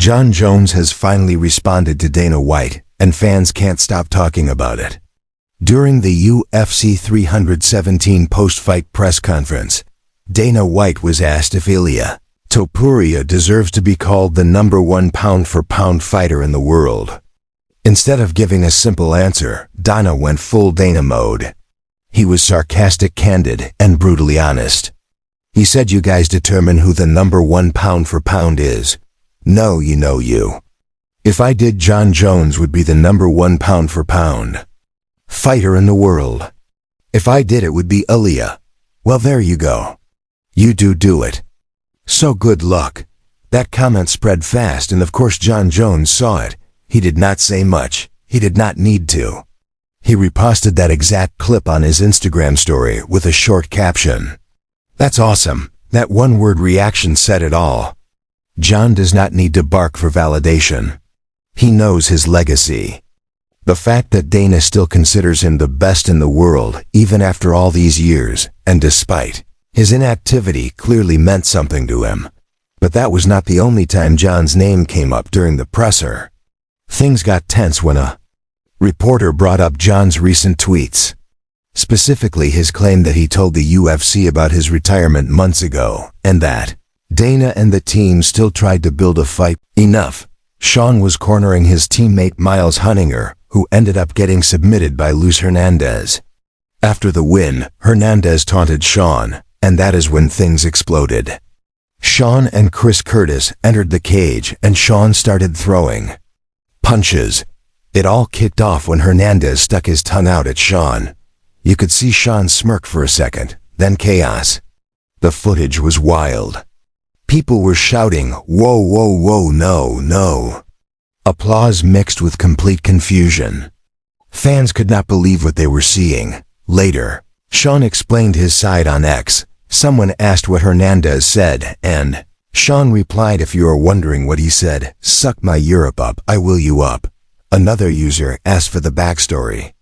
Jon Jones has finally responded to Dana White, and fans can't stop talking about it. During the UFC 317 post-fight press conference, Dana White was asked if Ilia Topuria deserves to be called the #1 pound-for-pound fighter in the world. Instead of giving a simple answer, Dana went full Dana mode. He was sarcastic, candid, and brutally honest. He said, "You guys determine who the #1 pound-for-pound is. No, you know you. If I did, Jon Jones would be the #1 pound-for-pound fighter in the world. If I did, it would be Ilia. Well, there you go. You do it. So good luck." That comment spread fast, and of course Jon Jones saw it. He did not say much. He did not need to. He reposted that exact clip on his Instagram story with a short caption. "That's awesome." That one-word reaction said it all. Jon does not need to bark for validation. He knows his legacy. The fact that Dana still considers him the best in the world, even after all these years, and despite his inactivity, clearly meant something to him. But that was not the only time Jon's name came up during the presser. Things got tense when a reporter brought up Jon's recent tweets. Specifically his claim that he told the UFC about his retirement months ago, and that Dana and the team still tried to build a fight. Enough. Sean was cornering his teammate Miles Hunninger, who ended up getting submitted by Luis Hernandez. After the win, Hernandez taunted Sean, and that is when things exploded. Sean and Chris Curtis entered the cage, and Sean started throwing punches. It all kicked off when Hernandez stuck his tongue out at Sean. You could see Sean smirk for a second, then chaos. The footage was wild. People were shouting, "Whoa, whoa, whoa, no, no." Applause mixed with complete confusion. Fans could not believe what they were seeing. Later, Sean explained his side on X. Someone asked what Hernandez said, and Sean replied, "If you are wondering what he said, suck my Europe up, I will you up." Another user asked for the backstory.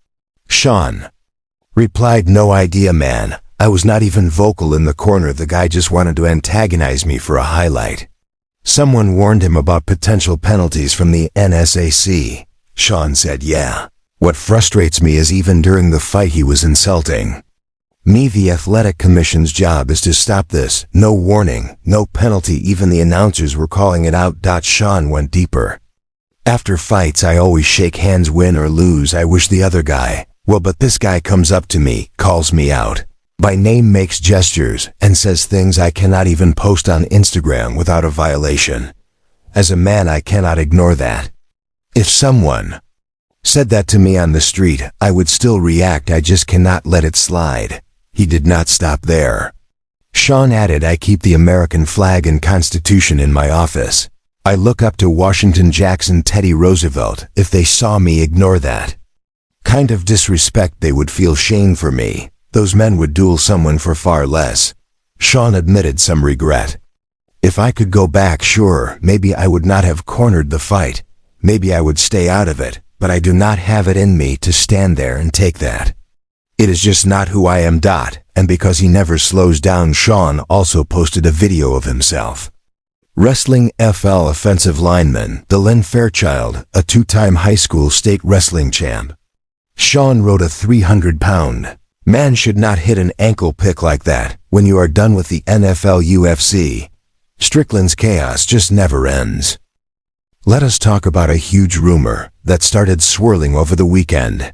Sean replied, "No idea, man. I was not even vocal in the corner. The guy just wanted to antagonize me for a highlight." Someone warned him about potential penalties from the NSAC. Sean said, "Yeah. What frustrates me is even during the fight he was insulting me. The athletic commission's job is to stop this. No warning, no penalty, even the announcers were calling it out." Sean went deeper. "After fights I always shake hands, win or lose. I wish the other guy, well, but this guy comes up to me, calls me out by name, makes gestures, and says things I cannot even post on Instagram without a violation. As a man I cannot ignore that. If someone said that to me on the street, I would still react. I just cannot let it slide." He did not stop there. Sean added, "I keep the American flag and Constitution in my office. I look up to Washington, Jackson, Teddy Roosevelt. If they saw me ignore that kind of disrespect, they would feel shame for me. Those men would duel someone for far less." Sean admitted some regret. "If I could go back, sure, maybe I would not have cornered the fight. Maybe I would stay out of it, but I do not have it in me to stand there and take that. It is just not who I am." And because he never slows down, Sean also posted a video of himself wrestling FL offensive lineman Dylan Fairchild, a two-time high school state wrestling champ. Sean wrote, "A 300-pound man should not hit an ankle pick like that when you are done with the NFL UFC. Strickland's chaos just never ends." Let us talk about a huge rumor that started swirling over the weekend.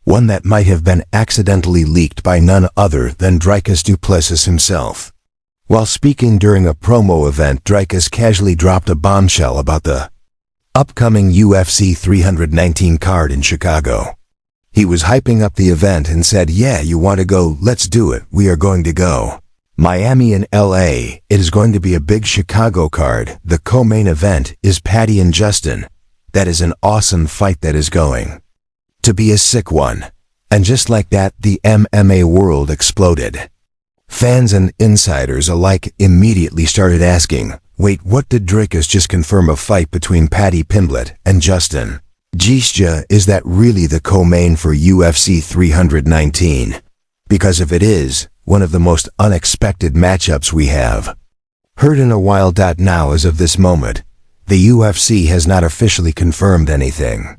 One that might have been accidentally leaked by none other than Dricus du Plessis himself. While speaking during a promo event, Dricus casually dropped a bombshell about the upcoming UFC 319 card in Chicago. He was hyping up the event and said, "Yeah, you want to go? Let's do it. We are going to go. Miami and LA. It is going to be a big Chicago card. The co-main event is Paddy and Justin. That is an awesome fight that is going to be a sick one." And just like that, the MMA world exploded. Fans and insiders alike immediately started asking, "Wait, what did Dricus just confirm a fight between Paddy Pimblett and Justin? Geesja, is that really the co-main for UFC 319? Because if it is, one of the most unexpected matchups we have heard in a while." Now, as of this moment, the UFC has not officially confirmed anything.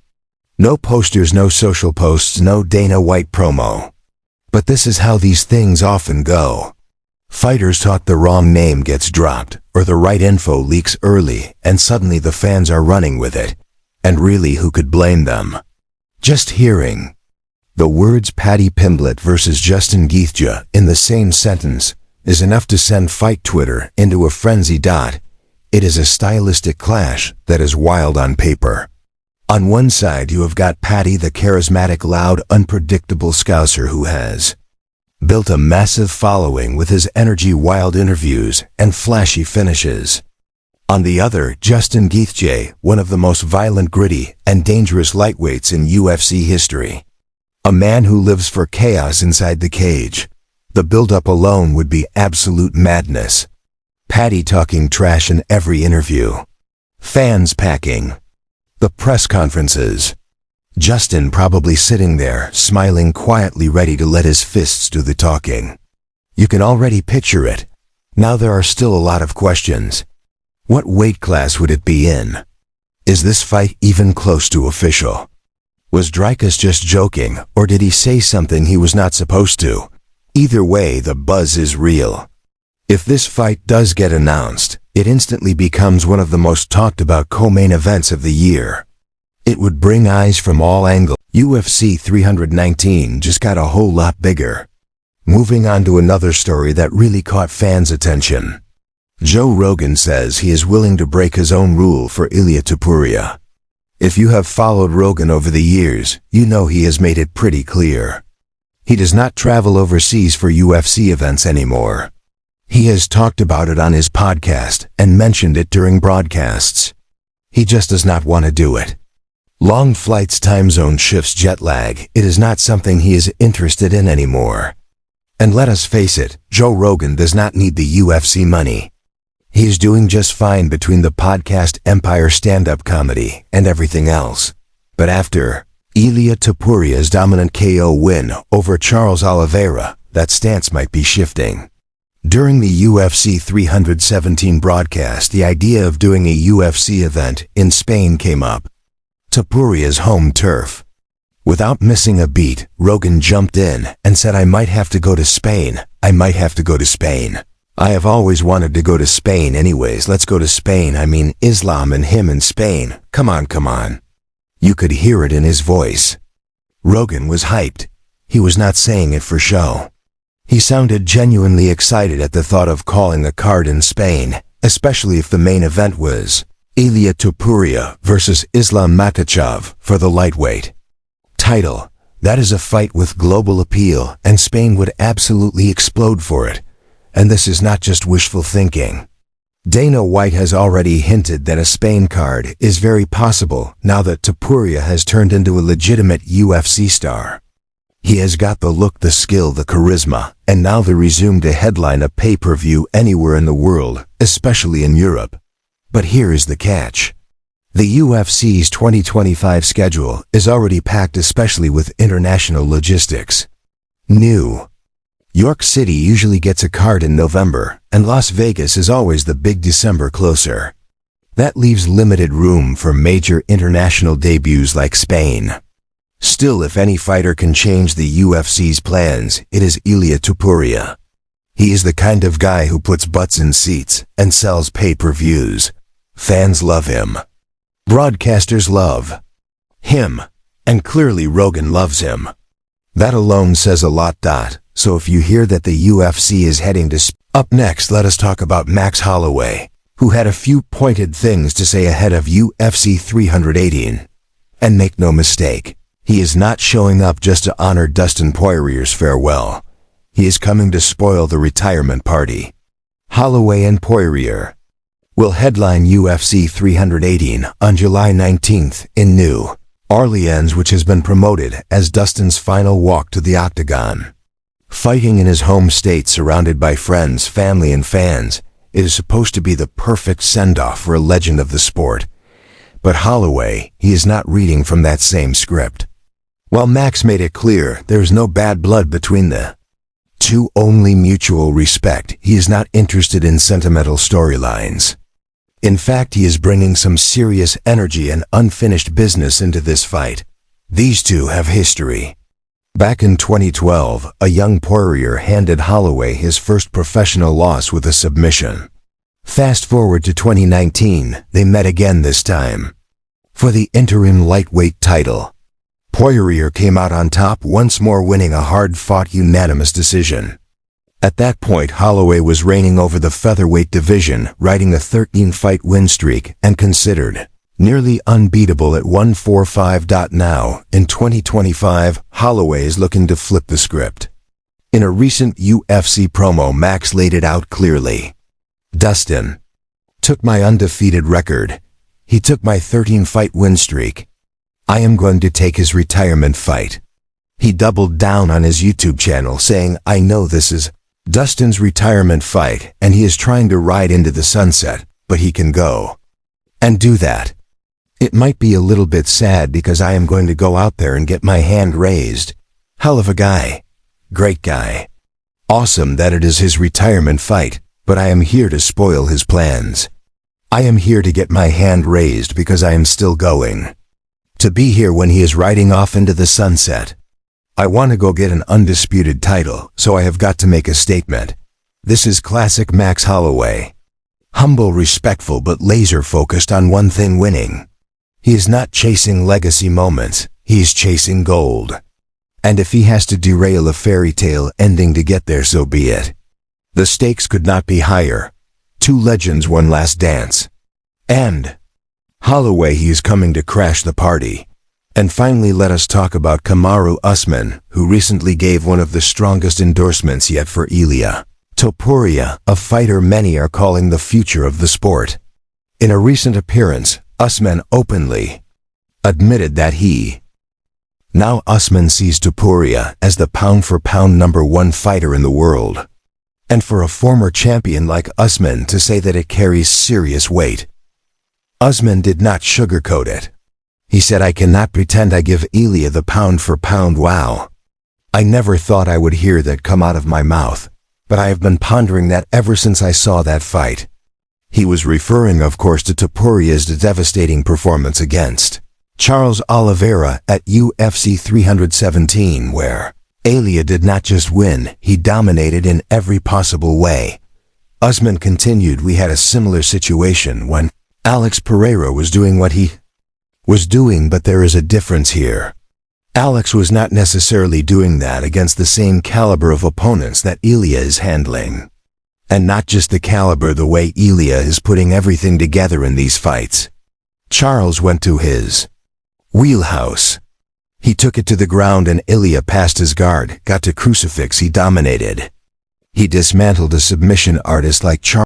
No posters, no social posts, no Dana White promo. But this is how these things often go. Fighters talk, the wrong name gets dropped, or the right info leaks early, and suddenly the fans are running with it. And really, who could blame them? Just hearing the words Paddy Pimblett versus Justin Gaethje in the same sentence is enough to send fight Twitter into a frenzy. It is a stylistic clash that is wild on paper. On one side you have got Paddy, the charismatic, loud, unpredictable Scouser who has built a massive following with his energy, wild interviews, and flashy finishes. On the other, Justin Gaethje, one of the most violent, gritty, and dangerous lightweights in UFC history. A man who lives for chaos inside the cage. The build-up alone would be absolute madness. Paddy talking trash in every interview. Fans packing the press conferences. Justin probably sitting there, smiling quietly, ready to let his fists do the talking. You can already picture it. Now there are still a lot of questions. What weight class would it be in? Is this fight even close to official? Was Dricus just joking, or did he say something he was not supposed to? Either way, the buzz is real. If this fight does get announced, it instantly becomes one of the most talked about co-main events of the year. It would bring eyes from all angles. UFC 319 just got a whole lot bigger. Moving on to another story that really caught fans' attention. Joe Rogan says he is willing to break his own rule for Ilia Topuria. If you have followed Rogan over the years, you know he has made it pretty clear. He does not travel overseas for UFC events anymore. He has talked about it on his podcast and mentioned it during broadcasts. He just does not want to do it. Long flights, time zone shifts, jet lag, it is not something he is interested in anymore. And let us face it, Joe Rogan does not need the UFC money. He is doing just fine between the podcast empire, stand-up comedy, and everything else. But after Ilia Topuria's dominant KO win over Charles Oliveira, that stance might be shifting. During the UFC 317 broadcast, the idea of doing a UFC event in Spain came up. Topuria's home turf. Without missing a beat, Rogan jumped in and said, I might have to go to Spain. I might have to go to Spain. I have always wanted to go to Spain anyways. Let's go to Spain. I mean, Islam and him in Spain. Come on, come on. You could hear it in his voice. Rogan was hyped. He was not saying it for show. He sounded genuinely excited at the thought of calling a card in Spain, especially if the main event was Ilia Topuria versus Islam Makhachev for the lightweight title. That is a fight with global appeal, and Spain would absolutely explode for it. And this is not just wishful thinking. Dana White has already hinted that a Spain card is very possible now that Topuria has turned into a legitimate UFC star. He has got the look, the skill, the charisma, and now the resume to headline a pay-per-view anywhere in the world, especially in Europe. But here is the catch. The UFC's 2025 schedule is already packed, especially with international logistics. New York City usually gets a card in November, and Las Vegas is always the big December closer. That leaves limited room for major international debuts like Spain. Still, if any fighter can change the UFC's plans, it is Ilia Topuria. He is the kind of guy who puts butts in seats and sells pay-per-views. Fans love him. Broadcasters love him. And clearly Rogan loves him. That alone says a lot. So if you hear that the UFC is heading to Up next, let us talk about Max Holloway, who had a few pointed things to say ahead of UFC 318. And make no mistake, he is not showing up just to honor Dustin Poirier's farewell. He is coming to spoil the retirement party. Holloway and Poirier will headline UFC 318 on July 19th in New Orleans, which has been promoted as Dustin's final walk to the octagon. Fighting in his home state, surrounded by friends, family, and fans, it is supposed to be the perfect send-off for a legend of the sport. But Holloway, he is not reading from that same script. While Max made it clear there is no bad blood between the two, only mutual respect, he is not interested in sentimental storylines. In fact, he is bringing some serious energy and unfinished business into this fight. These two have history. Back in 2012, a young Poirier handed Holloway his first professional loss with a submission. Fast forward to 2019, they met again this time for the interim lightweight title. Poirier came out on top once more, winning a hard-fought unanimous decision. At that point, Holloway was reigning over the featherweight division, riding a 13-fight win streak and considered nearly unbeatable at 145. Now, in 2025, Holloway is looking to flip the script. In a recent UFC promo, Max laid it out clearly. Dustin took my undefeated record. He took my 13-fight win streak. I am going to take his retirement fight. He doubled down on his YouTube channel, saying, I know this is Dustin's retirement fight, and he is trying to ride into the sunset, but he can go and do that. It might be a little bit sad because I am going to go out there and get my hand raised. Hell of a guy. Great guy. Awesome that it is his retirement fight, but I am here to spoil his plans. I am here to get my hand raised because I am still going to be here when he is riding off into the sunset. I want to go get an undisputed title, so I have got to make a statement. This is classic Max Holloway. Humble, respectful, but laser-focused on one thing: winning. He is not chasing legacy moments, he is chasing gold. And if he has to derail a fairy tale ending to get there, so be it. The stakes could not be higher. Two legends, one last dance. And Holloway, he is coming to crash the party. And finally, let us talk about Kamaru Usman, who recently gave one of the strongest endorsements yet for Ilia Topuria, a fighter many are calling the future of the sport. In a recent appearance, Usman openly admitted that now Usman sees Topuria as the pound-for-pound #1 fighter in the world. And for a former champion like Usman to say that it carries serious weight, Usman did not sugarcoat it. He said, I cannot pretend I give Ilia the pound-for-pound. Wow. I never thought I would hear that come out of my mouth, but I have been pondering that ever since I saw that fight. He was referring, of course, to Topuria's devastating performance against Charles Oliveira at UFC 317, where Ilia did not just win, he dominated in every possible way. Usman continued, we had a similar situation when Alex Pereira was doing what he was doing, but there is a difference here. Alex was not necessarily doing that against the same caliber of opponents that Ilia is handling. And not just the caliber, the way Ilia is putting everything together in these fights. Charles went to his wheelhouse. He took it to the ground and Ilia passed his guard, got to crucifix, he dominated. He dismantled a submission artist like Charles.